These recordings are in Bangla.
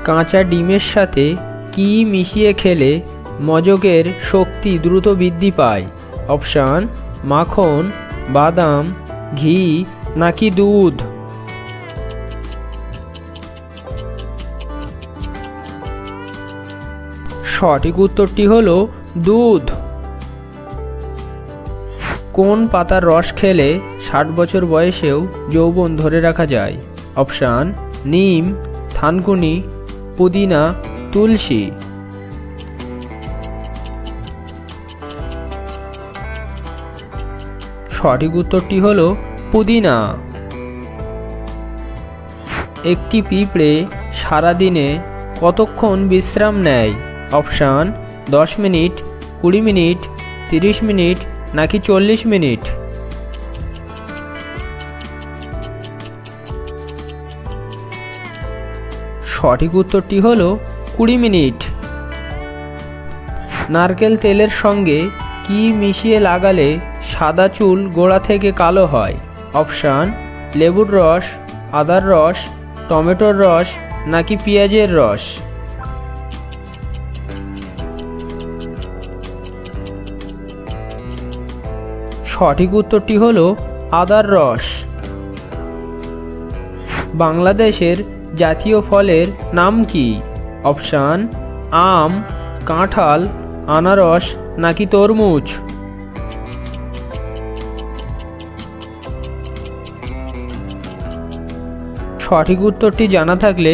কাঁচা ডিমের সাথে কি মিশিয়ে খেলে মজকের শক্তি দ্রুত বৃদ্ধি পায়? অপশান: মাখন, বাদাম, ঘি নাকি দুধ? সঠিক উত্তরটি হলো দুধ। কোন পাতার রস খেলে 60 বছর বয়সেও যৌবন ধরে রাখা যায়? অপশান: নিম, থানকুনি, পুদিনা, তুলসী। সঠিক উত্তরটি হলো পুদিনা। একটি পিঁপড়ে সারাদিনে কতক্ষণ বিশ্রাম নেয়? অপশান: 10 মিনিট, 20 মিনিট, 30 মিনিট নাকি 40 মিনিট? সঠিক উত্তরটি হলো 20 মিনিট। নারকেল তেলের সঙ্গে কি মিশিয়ে লাগালে সাদা চুল গোড়া থেকে কালো হয়? অপশান: লেবুর রস, আদার রস, টমেটোর রস নাকি পেঁয়াজের রস? সঠিক উত্তরটি হলো আদার রস। বাংলাদেশের জাতীয় ফলের নাম কি? অপশান: আম, কাঁঠাল, আনারস নাকি তরমুজ? সঠিক উত্তরটি জানা থাকলে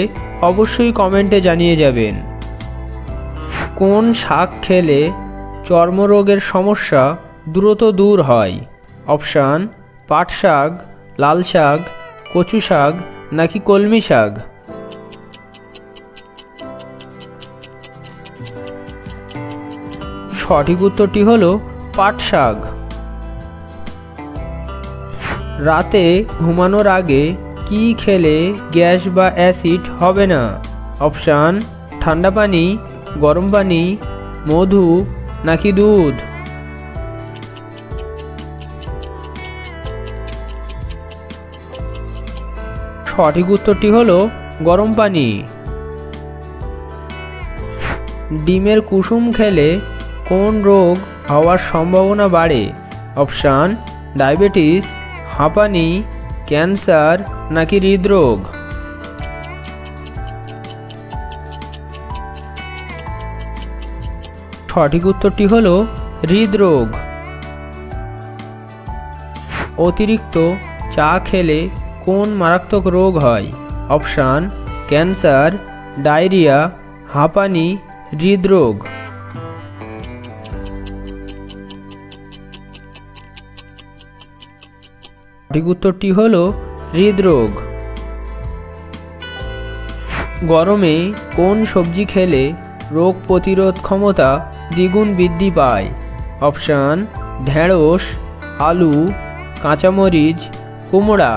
অবশ্যই কমেন্টে জানিয়ে যাবেন। কোন শাক খেলে চর্মরোগের সমস্যা দ্রুত দূর হয়? অপশান: পাট শাক, লাল শাক, কচু শাক নাকি কলমি শাক? সঠিক উত্তরটি হলো পাট শাক। রাতে ঘুমানোর আগে কি খেলে গ্যাস বা অ্যাসিড হবে না? অপশান: ঠান্ডা পানি, গরম পানি, মধু নাকি দুধ? সঠিক উত্তরটি হলো গরম পানি। ডিমের কুসুম খেলে কোন রোগ হওয়ার সম্ভাবনা বাড়ে? অপশান: ডায়াবেটিস, হাঁপানি, ক্যান্সার নাকি হৃদরোগ? সঠিক উত্তরটি হলো হৃদরোগ। অতিরিক্ত চা খেলে কোন মারাত্মক রোগ হয়? অপশান: ক্যান্সার, ডায়রিয়া, হাঁপানি, হৃদরোগ। সঠিক উত্তরটি হলো হৃদরোগ। গরমে কোন সবজি খেলে রোগ প্রতিরোধ ক্ষমতা দ্বিগুণ বৃদ্ধি পায়? অপশান: ঢেঁড়স, আলু, কাঁচামরিচ, কুমড়া।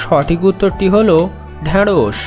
সঠিক উত্তরটি হলো ঢেঁড়স।